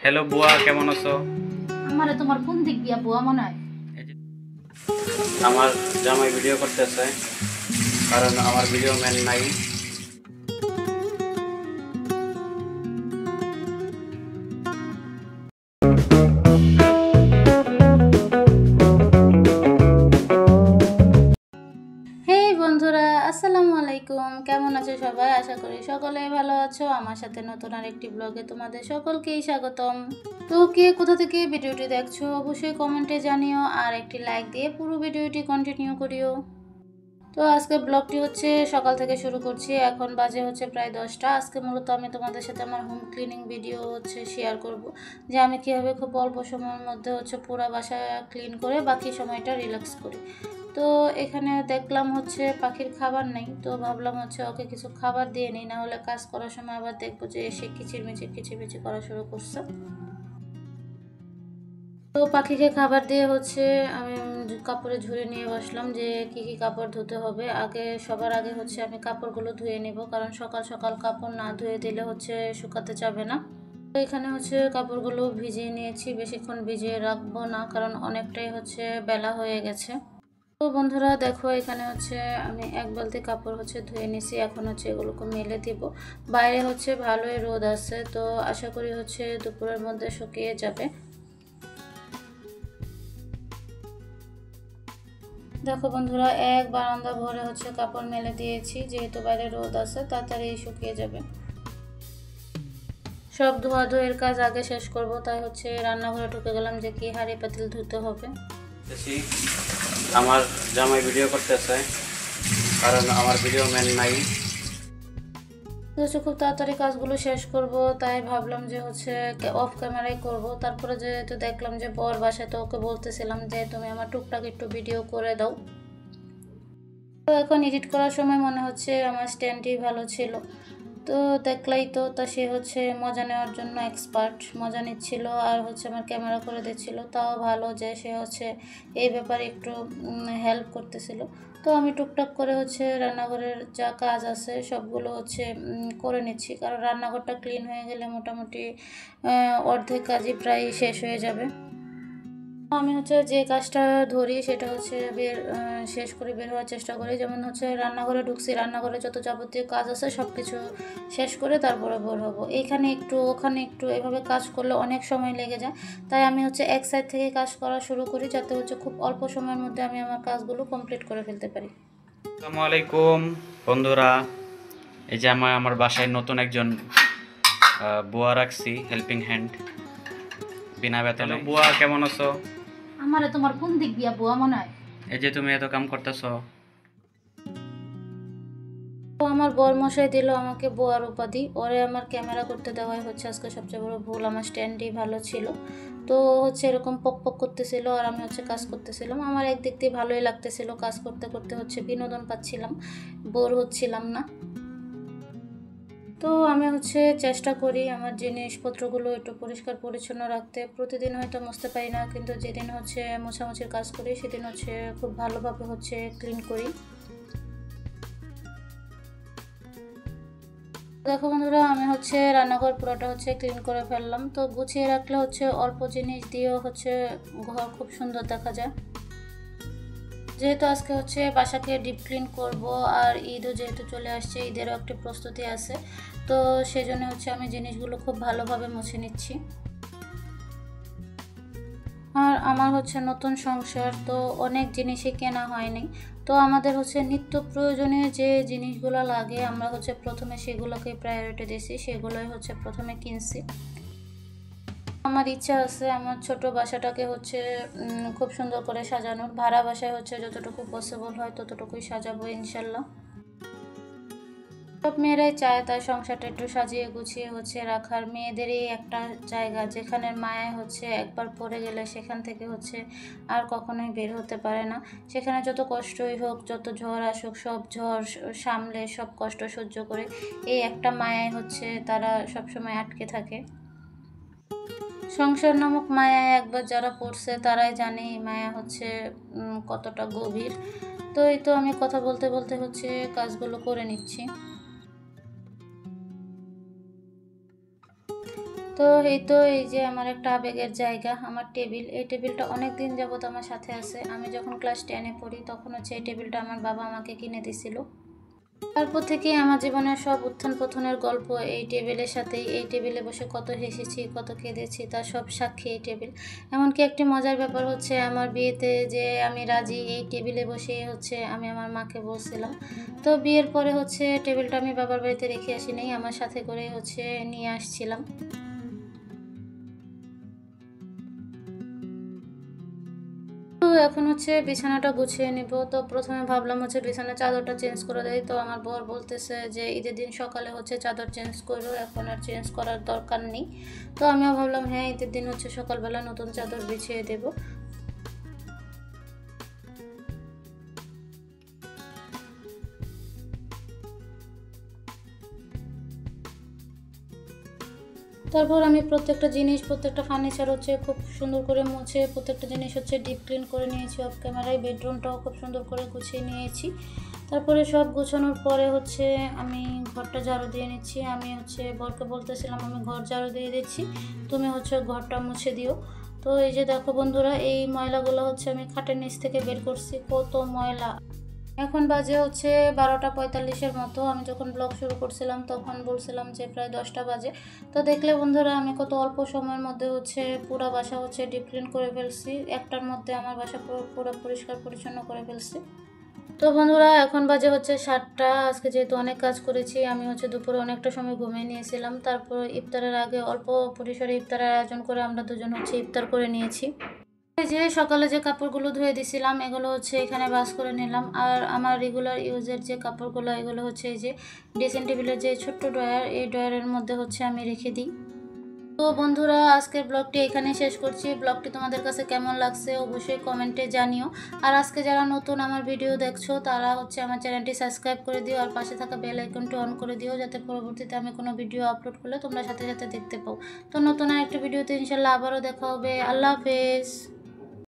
Hello বুয়া, কেমন আছো? আমারে তোমার কোন দিক দিয়া বুয়া মনে হয়? আমার জামাই ভিডিও করতেছে, কারণ আমার ভিডিও ম্যান নাই। হেই বন্ধুরা, আসসালামু আলাইকুম। কেমন আছো সবাই? আশা করি সকলে ভালো আছো। আমার সাথে নতুন আরেকটি ব্লগে তোমাদের সকলকেই স্বাগতম। তো কে কোথা থেকে ভিডিওটি দেখছো অবশ্যই কমেন্টে জানিও, আর একটি লাইক দিয়ে পুরো ভিডিওটি কন্টিনিউ করিও। তো আজকে ব্লগটি হচ্ছে সকাল থেকে শুরু করছি। এখন বাজে হচ্ছে প্রায় 10টা। আজকে মূলত আমি তোমাদের সাথে আমার হোম ক্লিনিং ভিডিও হচ্ছে শেয়ার করব, যে আমি কীভাবে খুব অল্প সময়ের মধ্যে হচ্ছে পুরো বাসা ক্লিন করে বাকি সময়টা রিল্যাক্স করি। তো এখানে দেখলাম হচ্ছে পাখির খাবার নেই, তো ভাবলাম হচ্ছে ওকে কিছু খাবার দিয়ে নিই, না হলে কাজ করার সময় আবার দেখবো যে এসে কিচিরমিচির করা শুরু করছে। তো পাখিকে খাবার দিয়ে হচ্ছে আমি কাপড়ে ঝুড়ি নিয়ে বসলাম যে কি কি কাপড় ধুতে হবে। সবার আগে হচ্ছে আমি কাপড়গুলো ধুয়ে নিব, কারণ সকাল সকাল কাপড় না ধুয়ে দিলে হচ্ছে শুকাতে যাবে না। তো এখানে হচ্ছে কাপড়গুলো ভিজিয়ে নিয়েছি, বেশিক্ষণ ভিজিয়ে রাখবো না, কারণ অনেকটাই হচ্ছে বেলা হয়ে গেছে। তো বন্ধুরা দেখো, এখানে হচ্ছে আমি এক বালতি কাপড় হচ্ছে ধুয়ে নিছি। এখন হচ্ছে এগুলোকে মেলে দিব। বাইরে হচ্ছে ভালোই রোদ আছে, তো আশা করি হচ্ছে দুপুরের মধ্যে শুকিয়ে যাবে। দেখো বন্ধুরা, এক বারান্দা ভরে হচ্ছে কাপড় মেলে দিয়েছি, যেহেতু বাইরে রোদ আছে তাড়াতাড়ি শুকিয়ে যাবে। সব ধোয়াধুয়ির কাজ আগে শেষ করব, তাই হচ্ছে রান্নাঘরে ঢুকে গেলাম যে কি হাঁড়ি পাতিল ধুতে হবে। আমার জামাই ভিডিও করতেছে, কারণ আমার ভিডিও ম্যান নাই। হচ্ছে খুব তাড়াতাড়ি কাজগুলো শেষ করব, তাই ভাবলাম যে হচ্ছে অফ ক্যামেরাই করব। তারপরে যেহেতু দেখলাম যে বর বাসায়, তো ওকে বলতেছিলাম যে তুমি আমার টুকটাক একটু ভিডিও করে দাও। তো এখন এডিট করার সময় মনে হচ্ছে আমার স্ট্যান্ডই ভালো ছিল। তো দেখলাই তো, তা সে হচ্ছে মজা নেওয়ার জন্য এক্সপার্ট, মজা নিচ্ছিল আর হচ্ছে আমার ক্যামেরা করে দিচ্ছিল। তাও ভালো যে সে হচ্ছে এই ব্যাপারে একটু হেল্প করতেছিল। তো আমি টুকটাক করে হচ্ছে রান্নাঘরের যা কাজ আছে সবগুলো হচ্ছে করে নিচ্ছি, কারণ রান্নাঘরটা ক্লিন হয়ে গেলে মোটামুটি অর্ধেক কাজই প্রায় শেষ হয়ে যাবে। আমি হচ্ছে যে কাজটা ধরি সেটা হচ্ছে শেষ করে বের হওয়ার চেষ্টা করি। যেমন হচ্ছে রান্নাঘরে ঢুকছি, রান্নাঘরে যত যাবতীয় কাজ আছে সব কিছু শেষ করে তারপরে বের হবো। এইখানে একটু ওখানে একটু এভাবে কাজ করলে অনেক সময় লেগে যায়, তাই আমি হচ্ছে এক সাইড থেকে কাজ করা শুরু করি, যাতে হচ্ছে খুব অল্প সময়ের মধ্যে আমি আমার কাজগুলো কমপ্লিট করে ফেলতে পারি। আসসালামু আলাইকুম বন্ধুরা, এই যে আমার বাসায় নতুন একজন বুয়া রাখছি, হেল্পিং হ্যান্ড, বিনা বেতনে। বুয়া, কেমন আছো? আমারে তোমার কোন দিক দিয়া বুয়া মনে হয়? এই যে তুমি এত কাম করতেছো। তো আমার বরমশাই দিল আমাকে বুয়ার উপাধি। ওরে আমার ক্যামেরা করতে দেওয়াই হচ্ছে আজকে সবচেয়ে বড় ভুল। আমার স্ট্যান্ডই ভালো ছিল, তো হচ্ছে এরকম পক পক করতেছিল আর আমি হচ্ছে কাজ করতেছিলাম। আমার একদিক দিয়ে ভালোই লাগতেছিল, কাজ করতে করতে হচ্ছে বিনোদন পাচ্ছিলাম, বোর হচ্ছিলাম না। তো আমি হচ্ছে চেষ্টা করি আমার জিনিসপত্রগুলো একটু পরিষ্কার পরিচ্ছন্ন রাখতে। প্রতিদিন হয়তো মুছতে পারি না, কিন্তু যেদিন হচ্ছে মোছামুছির কাজ করি সেদিন হচ্ছে খুব ভালোভাবে হচ্ছে ক্লিন করি। দেখো বন্ধুরা, আমি হচ্ছে রান্নাঘর পুরোটা হচ্ছে ক্লিন করে ফেললাম। তো গুছিয়ে রাখলে হচ্ছে অল্প জিনিস দিয়েও হচ্ছে ঘর খুব সুন্দর দেখা যায়। যেহেতু আজকে হচ্ছে বাসাকে ডিপ ক্লিন করব, আর ঈদও যেহেতু চলে আসছে, ঈদেরও একটি প্রস্তুতি আছে, তো সেজন্য হচ্ছে আমি জিনিসগুলো খুব ভালোভাবে মুছে নিচ্ছি। আর আমার হচ্ছে নতুন সংসার, তো অনেক জিনিসই কেনা হয়নি। তো আমাদের হচ্ছে নিত্য প্রয়োজনীয় যে জিনিসগুলো লাগে আমরা হচ্ছে প্রথমে সেগুলোকে প্রায়োরিটি দিছি, সেগুলোই হচ্ছে প্রথমে কিনছি। আমার ইচ্ছা আছে আমার ছোট বাসাটাকে হচ্ছে খুব সুন্দর করে সাজানোর। ভাড়া বাসায় হচ্ছে যতটুকু পসিবল হয় ততটুকুই সাজাবো ইনশাল্লাহ। সব মেয়েরাই চায় তার সংসারটা একটু সাজিয়ে গুছিয়ে হচ্ছে রাখার। মেয়েদেরই একটা জায়গা যেখানে মায়ায় হচ্ছে একবার পড়ে গেলে সেখান থেকে হচ্ছে আর কখনোই বের হতে পারে না। সেখানে যত কষ্টই হোক, যত ঝড় আসুক, সব ঝড় সামলে সব কষ্ট সহ্য করে এই একটা মায়ায় হচ্ছে তারা সবসময় আটকে থাকে। সংসার নামক মায়ায় একবার যারা পড়ছে তারাই জানে এই মায়া হচ্ছে কতটা গভীর। তো এই তো আমি কথা বলতে বলতে হচ্ছে কাজগুলো করে নিচ্ছি। তো তো এই যে আমার একটা আবেগের জায়গা, আমার টেবিল। এই টেবিলটা অনেক দিন যাবত আমার সাথে আছে। আমি যখন ক্লাস 10-এ পড়ি তখন হচ্ছে এই টেবিলটা আমার বাবা আমাকে কিনে দিছিল। তারপর থেকেই আমার জীবনের সব উত্থান পতনের গল্প এই টেবিলের সাথেই। এই টেবিলে বসে কত হেসেছি, কত কেঁদেছি, তার সব সাক্ষী এই টেবিল। এমনকি একটি মজার ব্যাপার হচ্ছে, আমার বিয়েতে যে আমি রাজি এই টেবিলে বসে হচ্ছে আমি আমার মাকে বলছিলাম। তো বিয়ের পরে হচ্ছে টেবিলটা আমি বাবার বাড়িতে রেখে আসিনি, আমার সাথে করে হচ্ছে নিয়ে আসছিলাম। তো এখন হচ্ছে বিছানাটা গুছিয়ে নিব। তো প্রথমে ভাবলাম হচ্ছে বিছানার চাদরটা চেঞ্জ করে দেয়। তো আমার বর বলতেছে যে ঈদের দিন সকালে হচ্ছে চাদর চেঞ্জ করো, এখন আর চেঞ্জ করার দরকার নেই। তো আমিও ভাবলাম হ্যাঁ, ঈদের দিন হচ্ছে সকালবেলা নতুন চাদর বিছিয়ে দেব। তারপর আমি প্রত্যেকটা ফার্নিচার হচ্ছে খুব সুন্দর করে মুছে প্রত্যেকটা জিনিস হচ্ছে ডিপ ক্লিন করে নিয়েছি অফ ক্যামেরায়। বেডরুমটাও খুব সুন্দর করে গুছিয়ে নিয়েছি। তারপরে সব গোছানোর পরে হচ্ছে আমি ঘরটা ঝাড়ু দিয়ে নিচ্ছি। আমি হচ্ছে বরকে বলতেছিলাম আমি ঘর ঝাড়ু দিয়ে দিচ্ছি, তুমি হচ্ছে ঘরটা মুছে দিও। তো এই যে দেখো বন্ধুরা, এই ময়লাগুলো হচ্ছে আমি খাটের নিচ থেকে বের করছি, কত ময়লা। এখন বাজে হচ্ছে 12:45-এর মতো। আমি যখন ব্লগ শুরু করছিলাম তখন বলছিলাম যে প্রায় 10টা বাজে। তো দেখলে বন্ধুরা, আমি কত অল্প সময়ের মধ্যে হচ্ছে পুরো বাসা হচ্ছে ডিপ ক্লিন করে ফেলছি। একটার মধ্যে আমার বাসা পুরো পরিষ্কার পরিচ্ছন্ন করে ফেলছি। তো বন্ধুরা, এখন বাজে হচ্ছে 7টা। আজকে যেহেতু অনেক কাজ করেছি, আমি হচ্ছে দুপুরে অনেকটা সময় ঘুমিয়ে নিয়েছিলাম। তারপর ইফতারের আগে অল্প পরিসরে ইফতারের আয়োজন করে আমরা দুজন হচ্ছে ইফতার করে নিয়েছি। এই যে সকালে যে কাপড়গুলো ধুয়ে দিছিলাম এগুলো হচ্ছে এখানে ভাঁজ করে নিলাম। আর আমার রেগুলার ইউজের যে কাপড়গুলো এগুলো হচ্ছে এই যে ড্রেসিং টেবিলের যে ছোট্ট ড্রয়ার, এই ড্রয়ারের মধ্যে হচ্ছে আমি রেখে দিই। তো বন্ধুরা, আজকের ব্লগটি এখানেই শেষ করছি। ব্লগটি তোমাদের কাছে কেমন লাগছে অবশ্যই কমেন্টে জানিও। আর আজকে যারা নতুন আমার ভিডিও দেখছো তারা হচ্ছে আমার চ্যানেলটি সাবস্ক্রাইব করে দিও, আর পাশে থাকা বেল আইকনটি অন করে দিও, যাতে পরবর্তীতে আমি কোনো ভিডিও আপলোড করলে তোমরা সাথে সাথে দেখতে পাও। তো নতুন আরেকটা ভিডিওতে ইনশাল্লাহ আবারও দেখা হবে। আল্লাহ হাফেজ।